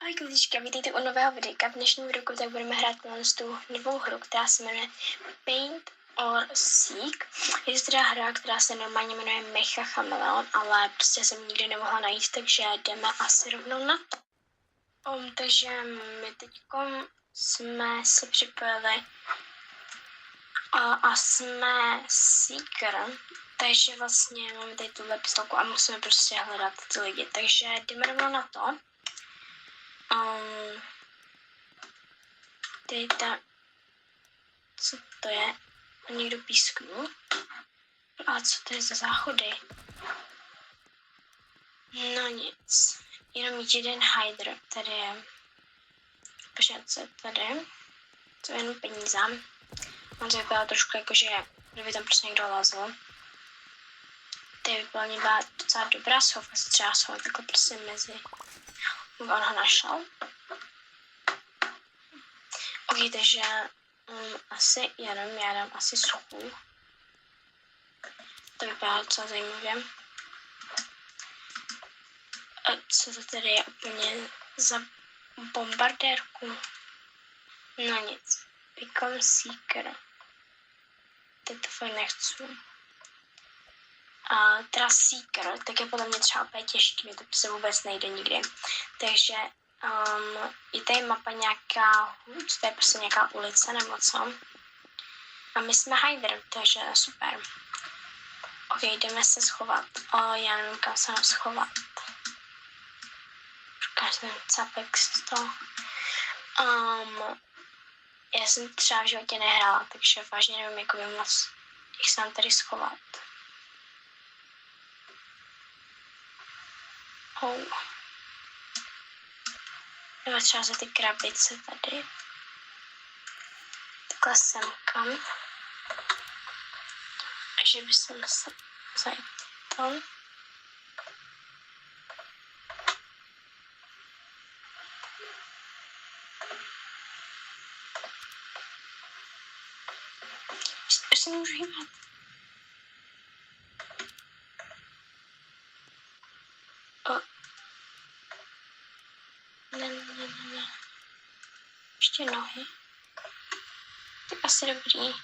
Ahoj klidičky, vítejte u nového videa. V dnešním videu tak budeme hrát tu novou hru, která se jmenuje Paint or Seek. Je to teda hra, která se normálně jmenuje Mecha Chameleon, ale prostě jsem nikdy nemohla najít, takže jdeme asi rovnou na to. Takže my teďkom jsme se připojili a jsme Seeker, takže vlastně máme tady tuhle pistolku a musíme prostě hledat ty lidi, takže jdeme rovnou na to. Dejta, co to je? Někdo písknul? A co to je za záchody? No nic, jenom jeden hydr, tady je. Počkat, co je tady? To je jenom peníze. On to vypadá trošku jako, že kdyby tam prostě někdo lezl. Tady byla docela dobrá schovka, se třeba schovat takhle prostě mezi. On ho našel. Ok, takže asi já dám asi suchu. To vypadá docela zajímavě. A co to tady je úplně za bombardérku? No nic. Become Seeker. Teď to fakt nechci. A teda Seeker, tak je podle mě třeba úplně těžký, mě to prostě vůbec nejde nikdy. Takže je tady mapa nějaká, to je prostě nějaká ulice nebo co. A my jsme Hydra, takže super. Ok, jdeme se schovat. Já nevím, kam se nám schovat. Ukáž ten capek z toho. Já jsem třeba v životě nehrála, takže vážně nevím, jak by moc, jak se nám tady schovat. Nebo třeba za ty krabice tady. Takhle semkam. Takže bychom se vzali to. Už se můžu hýbat. Ne. Ještě nohy. Tak asi dobrý.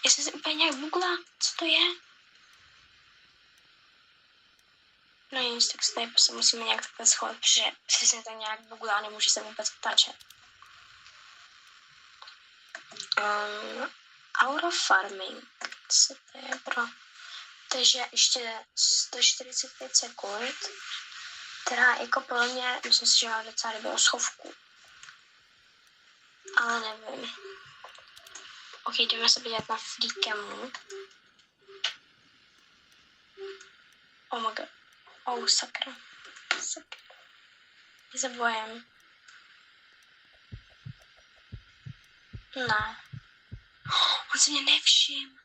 Já jsem si úplně nějak bugla. Co to je? No nic, tak se tady prostě musíme nějak takhle schovat, protože přesně tak nějak bugla a nemůže se vůbec otáčet. Aura Farming. Co to je, bro? Takže ještě 145 sekund. Teda jako podle mě, myslím si, že mám docela dobrou schovku. Ale nevím. Ok, jdeme se podívat na Freekemu. Oh my god. Sakra. Je za bojem. Ne. On se mě nevšiml.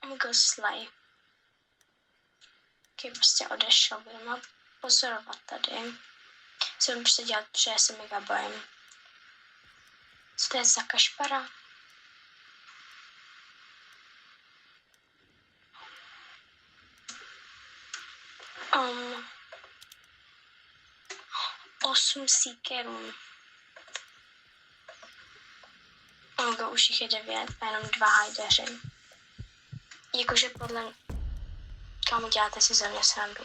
Oh my god, slay. Ok, prostě odešel. Budeme pozorovat tady. Co budeme prostě dělat, protože já jsem mega bojem. Co to je za kašpara? Osm seekerů. Už jich je 9 a jenom 2 hajdeři. Jakože podle... Kam děláte si ze mě srandu?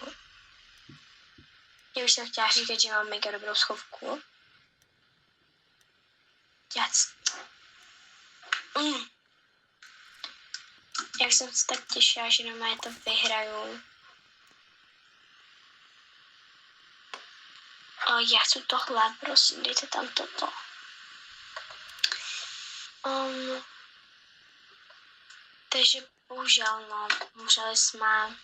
Já už jsem chtěla říkat, že mám mega dobrou schovku. Jak jsem se tak těšila, že normálně to vyhraju. Já chci tohle, prosím, dejte tam toto. Takže bohužel, no, umřeli jsme.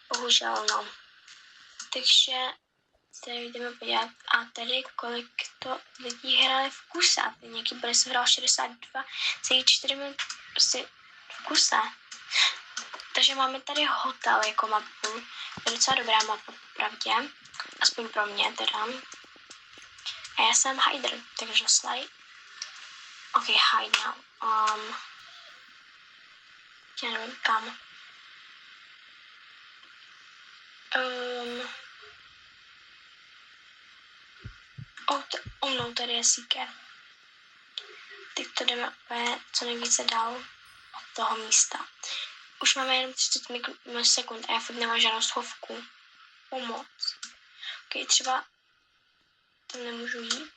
Bohužel, no. Takže tady jdeme podívat. A tady kolik to lidí hráli v kuse. A teď nějaký bude se hrál 62,4 minut prostě v kuse. Takže máme tady hotel jako mapu. Je docela dobrá mapa, popravdě. Aspoň pro mě teda. A já jsem Hydra, takže slide. Ok, hide now. Já nevím kam. No, tady je seeker. Teď to jdeme úplně co nejvíce dál od toho místa. Už máme jenom 30 sekund a já furt nemám žádnou schovku. Pomoc. Ok, třeba tam nemůžu jít.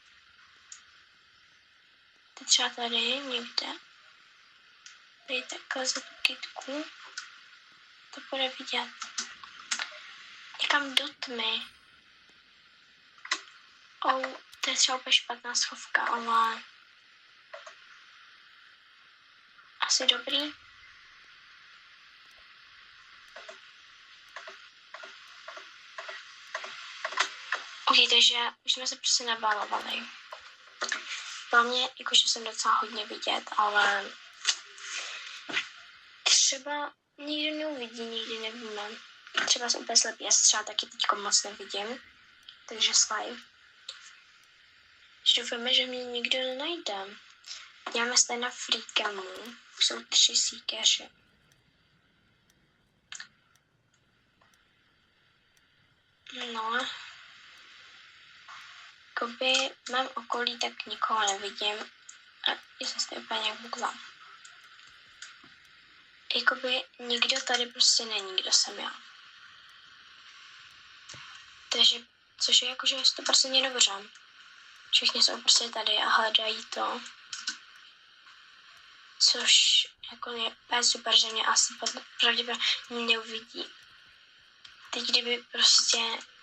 Teď třeba tady někde. Tady takhle za tu kytku. To bude vidět. Někam do tmy. To je třeba úplně špatná schovka, ale asi dobrý. Ok, takže už jsme se prostě nabalovali. Pro mě, jakože jsem docela hodně vidět, ale třeba nikdo neuvidí, nikdy nevíme. Třeba jsem úplně slepý, já se třeba taky teďko moc nevidím, takže slaj. Doufáme, že mě nikdo nenajde. Děláme se na freekamu, jsou 3 seekeři. No, jakoby v mém okolí tak nikoho nevidím a jsem se úplně nějak bukla. Jakoby nikdo tady prostě není, kdo jsem já. Takže, což je jakože 100% dobře. Všichni jsou prostě tady a hledají to. Což jako je super, že mě asi pravděpodobně neuvidí. Teď kdyby prostě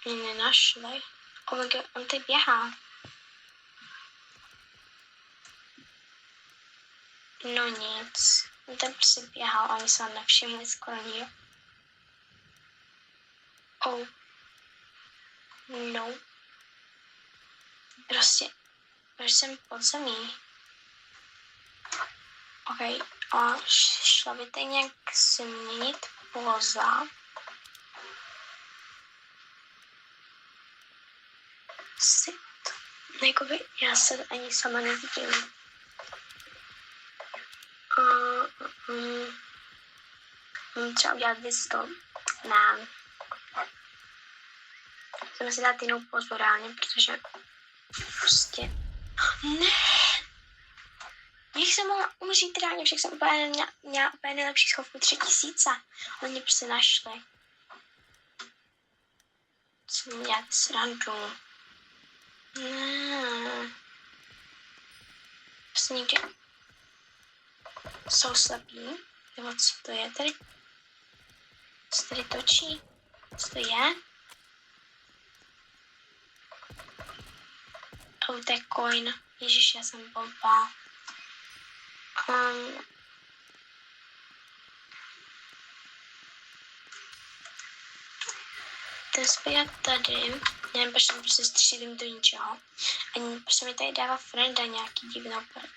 mě nenašli. Oh my god, on tady běhá. No nic. On tam prostě běhal a oni se nevšimli skoro nikdo. Oh. No. Prostě, protože jsem pod zemí. Ok, a šla by tady nějak změnit poza. Sit. Jakoby já se ani sama nevidím. Třeba udělat wisdom. Ne. Chceme si dát jinou pozu reálně, protože prostě... Ne! Jak jsem mohla umřít reálně, však jsem měla úplně nejlepší schovku 3000. Oni mě prostě našli. Co mě dělat srandu. Ne. Prostě někde jsou slepí. Nebo co to je tady? Co tady točí? Co to je? To je coin. Ježiš, já jsem blbá. Ten zpět tady, nevím, proč jsem prostě střílím do ničeho. A prostě mi tady dává frienda nějaký divnou prd.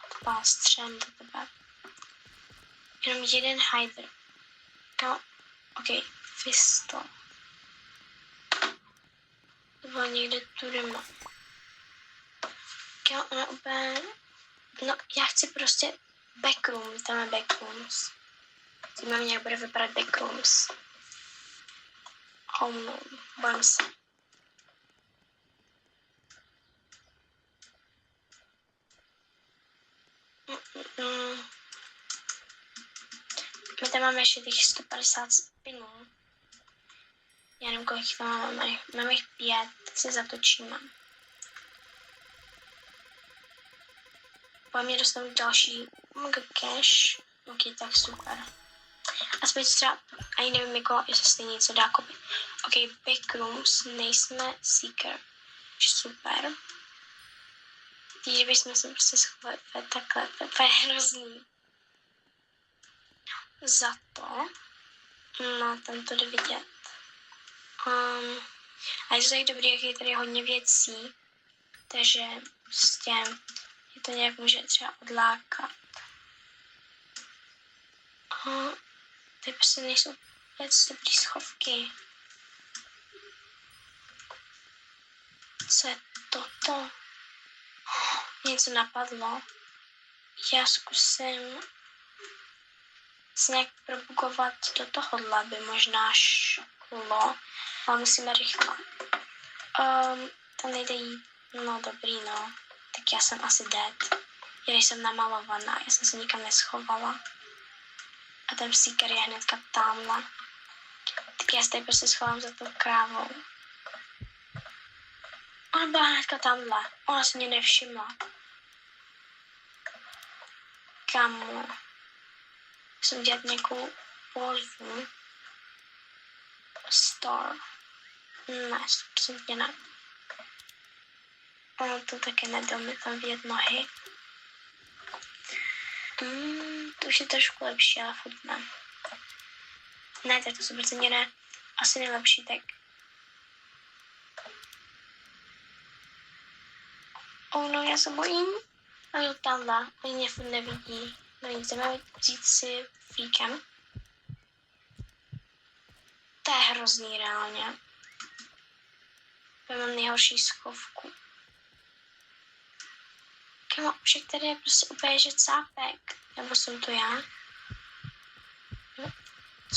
Odpál střelem do tebe. Jenom jeden hider. No, ok, fisto. To bylo někde tudy mám. Jo, ona úplně... No, já chci prostě backroom, tam je backrooms. Zajímavě, jak bude vypadat backrooms. Oh no, bojím se. My tam máme ještě těch 150 spinů. Já nevím, kolik tam máme. Máme jich 5, tak si zatočíme. Po mě dostanu další cash. Ok, tak super. Aspoň třeba, ani nevím, jako, jestli se něco dá koupit. Ok, backrooms, nejsme seeker. Super. Když bychom se prostě schovali takhle, to je hrozný. Za to, no, tam to jde vidět. A je to tak dobrý, jak je tady hodně věcí, takže prostě je to nějak může třeba odlákat. Tady prostě nejsou vůbec dobrý schovky. Co je toto? Něco napadlo. Já zkusím se nějak probugovat do tohohle, aby možná šlo, ale musíme rychle. To nejde jít, no dobrý, no, tak já jsem asi dead. Já jsem namalovaná, já jsem se nikam neschovala. A ten psíker je hnedka tamhle. Tak já se tady prostě schovám za tou krávou. Ona byla hnedka tamhle, ona se mě nevšimla. Kamo. Musím dělat nějakou pózu. Star. Ne, 100% ne. Ono to taky nedal mi tam vidět nohy. To už je trošku lepší, ale furt ne. Ne, tak to 100% ne. Asi nejlepší, tak. No, já se bojím. A jo, tamhle, oni mě furt nevidí. No nic, jdeme vzít si fíkem. To je hrozný reálně. Já mám nejhorší schovku. Kamo, však tady je prostě úplně že cápek. Nebo jsem to já?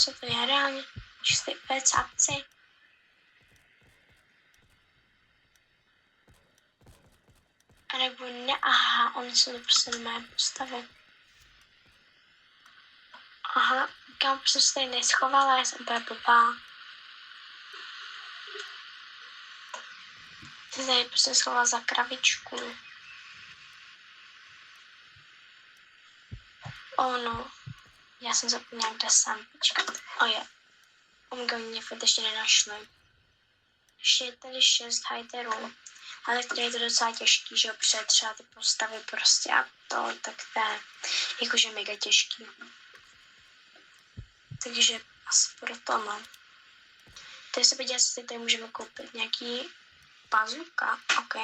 Co to je reálně? Že jste úplně cápci. A nebo ne, aha, oni jsou to prostě na mé postavy. Aha, kam jsem se tady neschovala, já jsem úplně blbá. Jsem tady prostě schovala za kravičku. No, já jsem zapomněla, kde jsem, počkat. Je. Mě furt ještě nenašli. Ještě je tady 6 hiderů. Ale tady je to docela těžký, že jo, třeba ty postavy prostě a to, tak to je jakože mega těžký. Takže asi proto mám. Tady se podívat, jestli tady můžeme koupit nějaký bazooka, ok.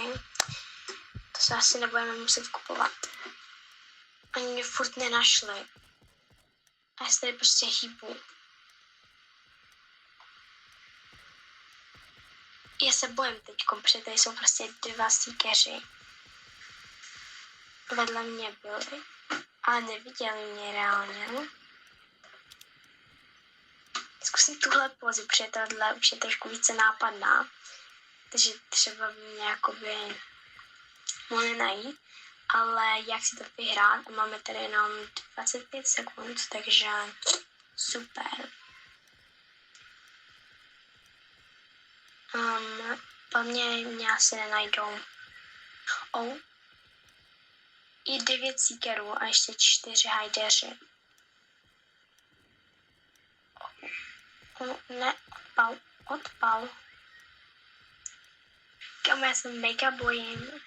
To se asi nebudeme muset kupovat. Oni mě furt nenašli. A já se tady prostě hýbu. Já se bojím teďkom, protože tady jsou prostě 2 stíkeři. Vedle mě byli, ale neviděli mě reálně. Zkusím tuhle pozu, protože tohle už je trošku více nápadná. Takže třeba by mě jakoby mohli najít. Ale jak si to vyhrát? Máme tady jenom 25 sekund, takže super. Po mě asi nenajdou. I 9 seekerů a ještě 4 hajdeři. Ne, odpal. Kam já se mega bojím.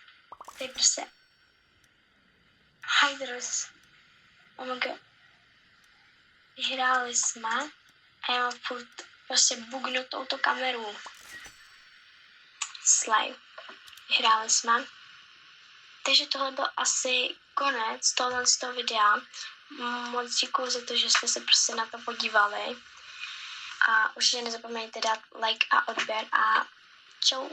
To je prostě Hydros. Oh my god. Vyhráli jsme a já mám furt prostě bugnutou tu kameru. Slay. Vyhráli jsme. Takže tohle byl asi konec tohle z toho videa. Moc děkuji za to, že jste se prostě na to podívali. A určitě nezapomeňte dát like a odběr a čau.